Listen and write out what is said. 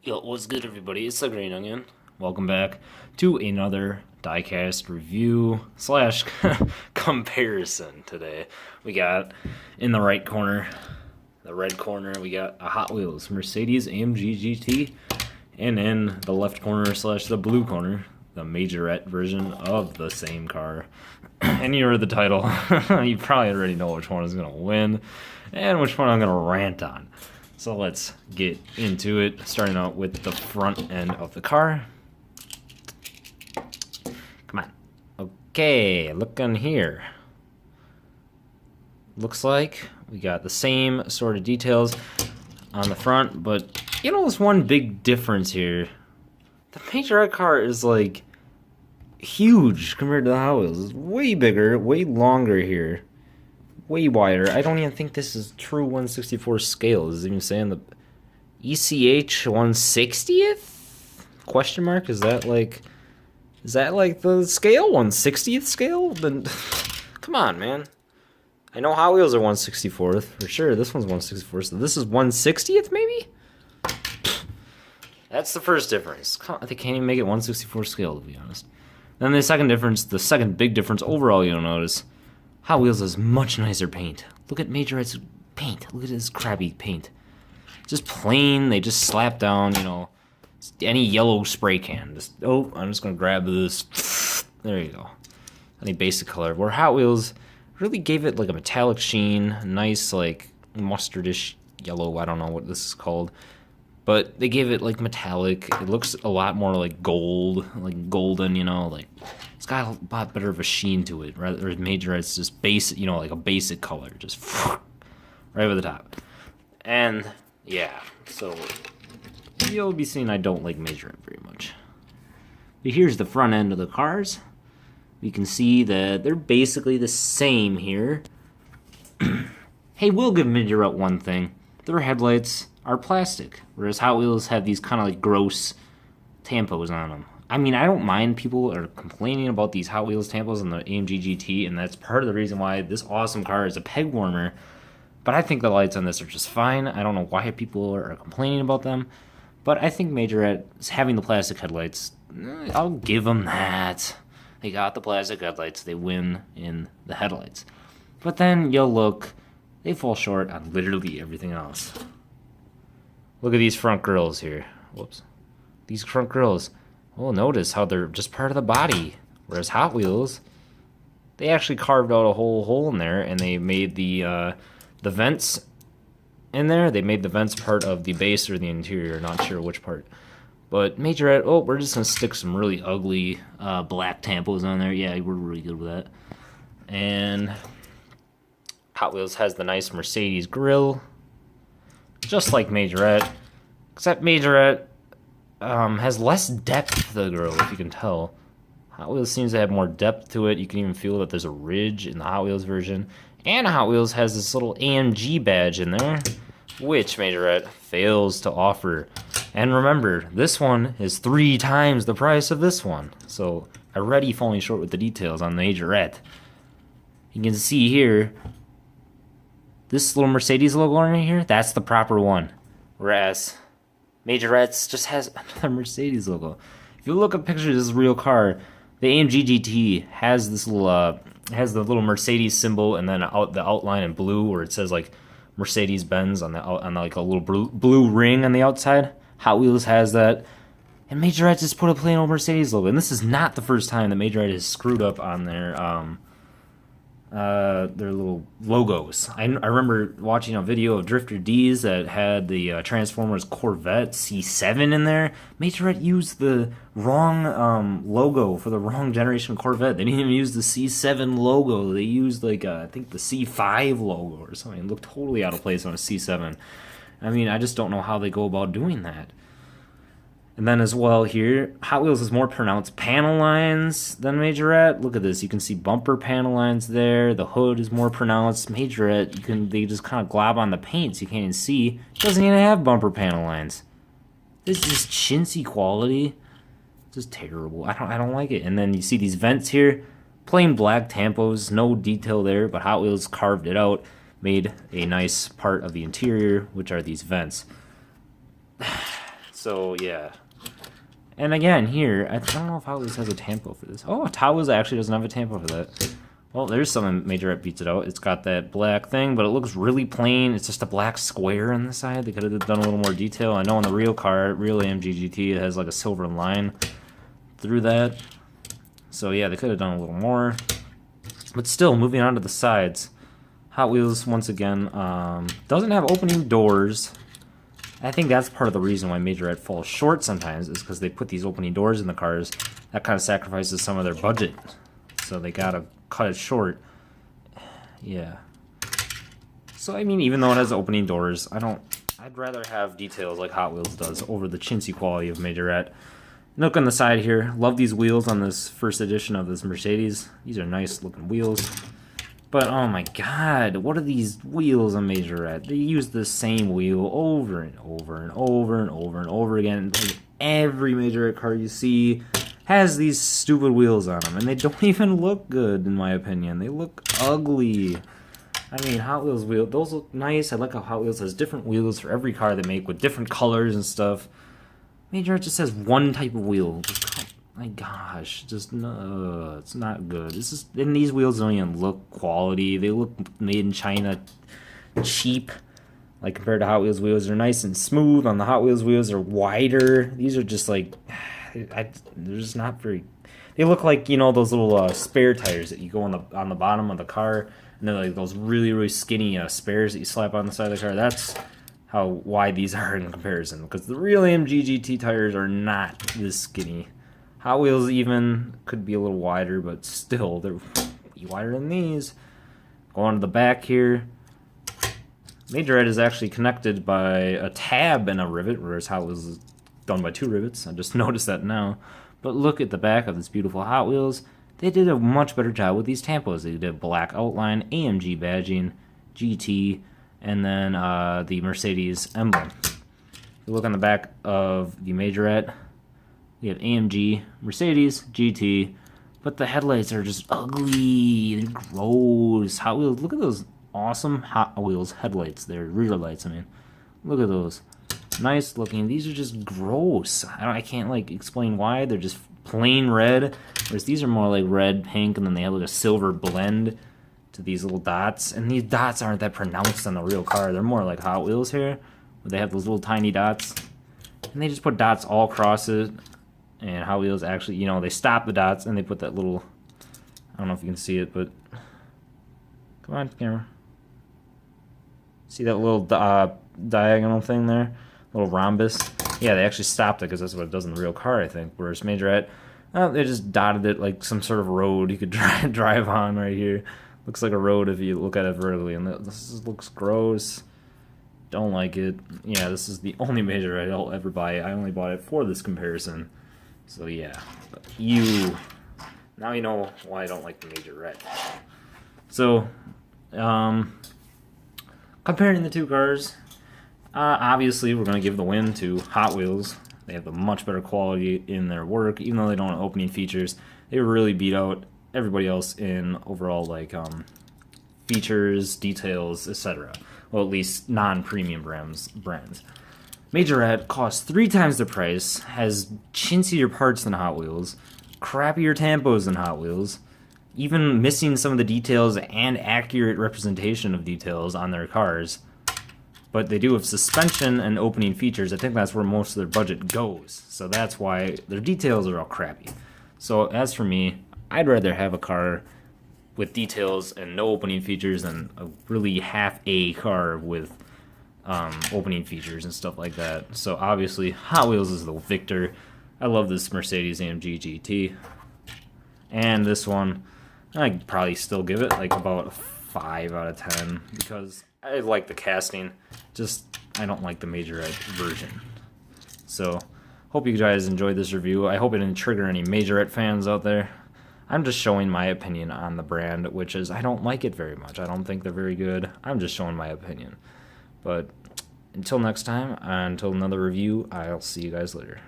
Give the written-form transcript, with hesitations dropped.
Yo, what's good, everybody? It's the Green Onion. Welcome back to another Diecast review slash comparison today. We got in the right corner, the red corner, we got a Hot Wheels Mercedes AMG GT, and in the left corner slash the blue corner, the Majorette version of the same car. And you read the title. You probably already know which one is going to win and which one I'm going to rant on. So let's get into it, starting out with the front end of the car. Come on. Okay, look on here. Looks like we got the same sort of details on the front, but you know, there's one big difference here. The Majorette car is like huge compared to the Hot Wheels. It's way bigger, way longer here. Way wider. I don't even think this is true 1/64 scale. Is it even saying the ECH 1/60th? Question mark? Is that like the scale? 1/60th scale? Then come on, man. I know Hot Wheels are 1/64th for sure. This one's 1/64th, so this is 1/60th maybe? That's the first difference. They can't even make it 1/64 scale, to be honest. Then the second difference, the second big difference overall you'll notice, Hot Wheels has much nicer paint. Look at Majorette's paint. Look at his crabby paint. Just plain, they just slap down, you know, any yellow spray can. Just, oh, I'm just going to grab this. There you go. Any basic color. Where Hot Wheels really gave it like a metallic sheen, nice like mustardish yellow, I don't know what this is called. But they gave it like metallic. It looks a lot more like gold, like golden, you know, like it's got a lot better of a sheen to it. Rather, Majorette's just basic, you know, like a basic color, just right over the top. And yeah, so you'll be seeing I don't like Majorette very much. But here's the front end of the cars. You can see that they're basically the same here. Hey, we'll give Majorette one thing. Their headlights are plastic, whereas Hot Wheels have these kind of like gross tampos on them. I mean, I don't mind people are complaining about these Hot Wheels tampos on the AMG GT, and that's part of the reason why this awesome car is a peg warmer, but I think the lights on this are just fine. I don't know why people are complaining about them, but I think Majorette is having the plastic headlights. I'll give them that. They got the plastic headlights, they win in the headlights. But then you'll look, they fall short on literally everything else. Look at these front grills here. Whoops. These front grills. Oh, notice how they're just part of the body. Whereas Hot Wheels, they actually carved out a whole hole in there, and they made the vents in there. They made the vents part of the base or the interior. Not sure which part. But Majorette, oh, we're just going to stick some really ugly black tampos on there. Yeah, we're really good with that. And Hot Wheels has the nice Mercedes grill, just like Majorette, except Majorette has less depth to the grill, if you can tell. Hot Wheels seems to have more depth to it. You can even feel that there's a ridge in the Hot Wheels version. And Hot Wheels has this little AMG badge in there, which Majorette fails to offer. And remember, this one is 3 times the price of this one. So already falling short with the details on the Majorette. You can see here, this little Mercedes logo on here, that's the proper one. Whereas Majorette's just has another Mercedes logo. If you look at pictures of this real car, the AMG GT has this little, has the little Mercedes symbol, and then the outline in blue where it says like Mercedes-Benz on like a little blue ring on the outside. Hot Wheels has that. And Majorette just put a plain old Mercedes logo. And this is not the first time that Majorette has screwed up on their little logos. I remember watching a video of Drifter D's that had the Transformers Corvette C7 in there. Majorette used the wrong logo for the wrong generation Corvette. They didn't even use the C7 logo. They used like I think the C5 logo or something. It looked totally out of place on a C7. I mean, I just don't know how they go about doing that. And then as well here, Hot Wheels has more pronounced panel lines than Majorette. Look at this. You can see bumper panel lines there. The hood is more pronounced. Majorette, they just kind of glob on the paint so you can't even see. It doesn't even have bumper panel lines. This is just chintzy quality. Just terrible. I don't like it. And then you see these vents here. Plain black tampos. No detail there, but Hot Wheels carved it out. Made a nice part of the interior, which are these vents. So yeah. And again, here, I don't know if Hot Wheels has a tampo for this. Oh, Hot Wheels actually doesn't have a tampo for that. Well, there's some Majorette beats it out. It's got that black thing, but it looks really plain. It's just a black square on the side. They could have done a little more detail. I know on the real car, real AMG GT, it has like a silver line through that. So yeah, they could have done a little more. But still, moving on to the sides. Hot Wheels, once again, doesn't have opening doors. I think that's part of the reason why Majorette falls short sometimes, is because they put these opening doors in the cars. That kind of sacrifices some of their budget. So they gotta cut it short. Yeah. So I mean, even though it has opening doors, I'd rather have details like Hot Wheels does over the chintzy quality of Majorette. Look on the side here. Love these wheels on this first edition of this Mercedes. These are nice looking wheels. But oh my god, what are these wheels on Majorette? They use the same wheel over and over and over and over and over again. Like every Majorette car you see has these stupid wheels on them, and they don't even look good, in my opinion. They look ugly. I mean, Hot Wheels wheels, those look nice. I like how Hot Wheels has different wheels for every car they make with different colors and stuff. Majorette just has one type of wheel. My gosh, just no, it's not good. This is, and these wheels don't even look quality. They look made in China, cheap. Like compared to Hot Wheels wheels, they're nice and smooth. On the Hot Wheels wheels, they're wider. These are just like, they're just not very. They look like, you know, those little spare tires that you go on the bottom of the car, and they're like those really skinny spares that you slap on the side of the car. That's how wide these are in comparison, because the real AMG GT tires are not this skinny. Hot Wheels even could be a little wider, but still, they're wider than these. Go on to the back here. Majorette is actually connected by a tab and a rivet, whereas Hot Wheels is done by 2 rivets. I just noticed that now. But look at the back of this beautiful Hot Wheels. They did a much better job with these tampos. They did black outline, AMG badging, GT, and then the Mercedes emblem. If you look on the back of the Majorette, you have AMG, Mercedes, GT, but the headlights are just ugly. They're gross. Hot Wheels, look at those awesome Hot Wheels headlights. They're rear lights, I mean. Look at those. Nice looking. These are just gross. I can't like explain why. They're just plain red, whereas these are more like red, pink, and then they have like a silver blend to these little dots. And these dots aren't that pronounced on the real car. They're more like Hot Wheels here, where they have those little tiny dots. And they just put dots all across it. And Hot Wheels actually, you know, they stop the dots and they put that little, I don't know if you can see it, but come on, camera. See that little diagonal thing there? Little rhombus? Yeah, they actually stopped it because that's what it does in the real car, I think. Whereas Majorette, they just dotted it like some sort of road you could drive on right here. Looks like a road if you look at it vertically, and this looks gross. Don't like it. Yeah, this is the only Majorette I'll ever buy. I only bought it for this comparison. So yeah, but now you know why I don't like the Majorette. So, comparing the two cars, obviously we're going to give the win to Hot Wheels. They have the much better quality in their work, even though they don't have opening features. They really beat out everybody else in overall like features, details, etc. Well, at least non-premium brands. Majorette costs 3 times the price, has chintzier parts than Hot Wheels, crappier tampos than Hot Wheels, even missing some of the details and accurate representation of details on their cars. But they do have suspension and opening features. I think that's where most of their budget goes. So that's why their details are all crappy. So as for me, I'd rather have a car with details and no opening features than a really half-A car with opening features and stuff like that. So obviously Hot Wheels is the victor. I love this Mercedes AMG GT, and this one I'd probably still give it like about a 5 out of 10 because I like the casting, just I don't like the Majorette version. So hope you guys enjoyed this review. I hope it didn't trigger any Majorette fans out there. I'm just showing my opinion on the brand, which is I don't like it very much. I don't think they're very good. I'm just showing my opinion. But until next time, until another review, I'll see you guys later.